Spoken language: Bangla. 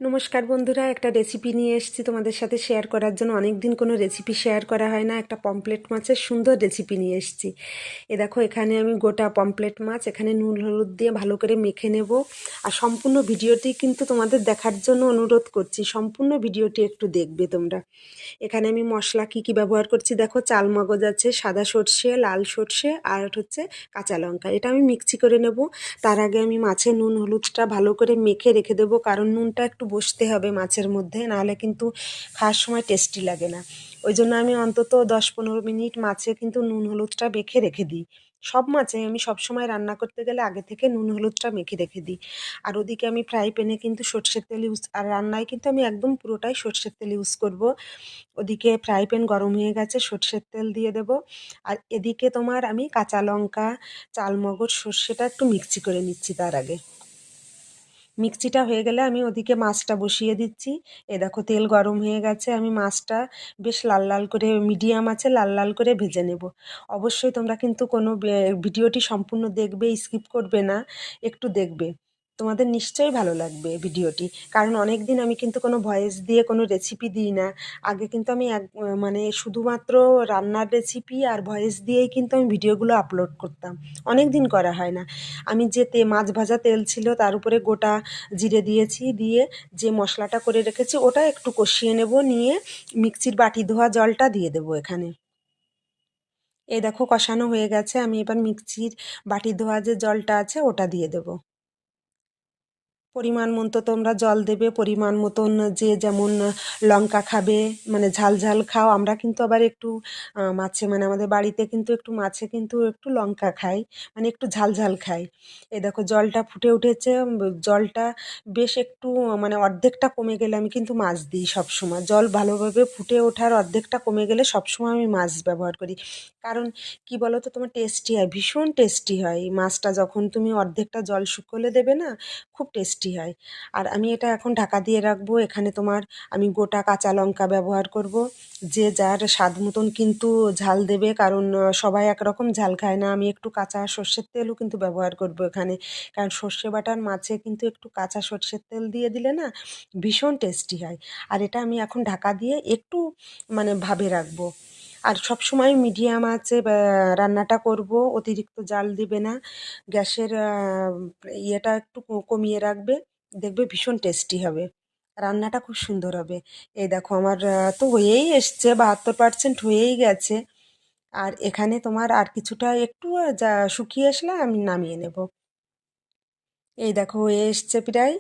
নমস্কার বন্ধুরা, একটা রেসিপি নিয়ে এসেছি তোমাদের সাথে শেয়ার করার জন্য। অনেক দিন কোনো রেসিপি শেয়ার করা হয় না। একটা পমফ্রেট মাছের সুন্দর রেসিপি নিয়ে এসেছি। দেখো, এখানে আমি গোটা পমফ্রেট মাছ এখানে নুন হলুদ দিয়ে ভালো করে মেখে নেব। আর সম্পূর্ণ ভিডিওটি কিন্তু তোমাদের দেখার জন্য অনুরোধ করছি, সম্পূর্ণ ভিডিওটি একটু দেখবে তোমরা। এখানে আমি মশলা কি কি ব্যবহার করছি দেখো, চাল মগজ আছে, সাদা সর্ষে, লাল সর্ষে, আর হচ্ছে কাঁচা লঙ্কা। এটা আমি মিক্সি করে নেব। তার আগে আমি মাছে নুন হলুদটা ভালো করে মেখে রেখে দেবো, কারণ নুনটা একটু বসতে হবে মাছের মধ্যে, নাহলে কিন্তু খাওয়ার সময় টেস্টি লাগে না। ওই জন্য আমি অন্তত 10-15 মিনিট মাছে কিন্তু নুন হলুদটা মেখে রেখে দিই। সব মাছে আমি সবসময় রান্না করতে গেলে আগে থেকে নুন হলুদটা মেখে রেখে দিই। আর ওদিকে আমি ফ্রাই প্যানে কিন্তু সর্ষের তেল ইউজ, আর রান্নায় কিন্তু আমি একদম পুরোটাই সর্ষের তেল ইউজ করব। ওদিকে ফ্রাই প্যান গরম হয়ে গেছে, সর্ষের তেল দিয়ে দেব। আর এদিকে তোমার আমি কাঁচা লঙ্কা, চালমগজ, সর্ষেটা একটু মিক্সি করে নিচ্ছি। তার আগে মিক্সিটা হয়ে গেলে আমি ওদিকে মাছটা বসিয়ে দিচ্ছি। দেখো, তেল গরম হয়ে গেছে, আমি মাছটা বেশ লাল লাল করে, মিডিয়াম আছে, লাল লাল করে ভেজে নেব। অবশ্যই তোমরা কিন্তু কোনো ভিডিওটি সম্পূর্ণ দেখবে, স্কিপ করবে না, একটু দেখবে। তোমাদের নিশ্চয়ই ভালো লাগবে ভিডিওটি, কারণ অনেক দিন আমি কিন্তু কোনো ভয়েস দিয়ে কোনো রেসিপি দিই না। আগে কিন্তু আমি মানে শুধুমাত্র রান্নার রেসিপি আর ভয়েস দিয়েই কিন্তু আমি ভিডিওগুলো আপলোড করতাম। অনেক দিন করা হয় না। আমি যে মাছ ভাজা তেল ছিল তার উপরে গোটা জিরে দিয়েছি, দিয়ে যে মশলাটা করে রেখেছি ওটা একটু কষিয়ে নেব, নিয়ে মিক্সির বাটি ধোয়া জলটা দিয়ে দেবো এখানে। দেখো, কষানো হয়ে গেছে, আমি এবার মিক্সির বাটি ধোয়া যে জলটা আছে ওটা দিয়ে দেবো। পরিমাণ মতো তোমরা জল দেবে, পরিমাণ মতন যে যেমন লঙ্কা খাবে, মানে ঝাল ঝাল খাও। আমরা কিন্তু আবার একটু মাছে, মানে আমাদের বাড়িতে কিন্তু একটু মাছে কিন্তু একটু লঙ্কা খাই, মানে একটু ঝাল ঝাল খাই। দেখো, জলটা ফুটে উঠেছে। জলটা বেশ একটু, মানে অর্ধেকটা কমে গেলে আমি কিন্তু মাছ দিই সবসময়। জল ভালোভাবে ফুটে ওঠার অর্ধেকটা কমে গেলে সবসময় আমি মাছ ব্যবহার করি। কারণ কি বলো তো, তোমার টেস্টি হয়, ভীষণ টেস্টি হয় এই মাছটা। যখন তুমি অর্ধেকটা জল শুকোলে দেবে না, খুব টেস্টি হয়। আর আমি এটা এখন ঢাকা দিয়ে রাখবো। এখানে তোমার আমি গোটা কাঁচা লঙ্কা ব্যবহার করব। যে যার স্বাদ মতন কিন্তু ঝাল দেবে, কারণ সবাই একরকম ঝাল খায় না। আমি একটু কাঁচা সর্ষের তেলও কিন্তু ব্যবহার করব এখানে, কারণ সর্ষে বাটার মাছে কিন্তু একটু কাঁচা সর্ষের তেল দিয়ে দিলে না ভীষণ টেস্টি হয়। আর এটা আমি এখন ঢাকা দিয়ে একটু, মানে ভাবে রাখবো। আর সব সময় মিডিয়াম আঁচে রান্নাটা করব, অতিরিক্ত জাল দিবে না। গ্যাসের ইয়েটা একটু কমিয়ে রাখবে, দেখবে ভীষণ টেস্টি হবে, রান্নাটা খুব সুন্দর হবে। দেখো, আমার তো হয়েই এসছে, 72% হয়েই গেছে। আর এখানে তোমার আর কিছুটা একটু যা শুকিয়ে আসলে আমি নামিয়ে নেব। দেখো, হয়ে এসছে প্রায়।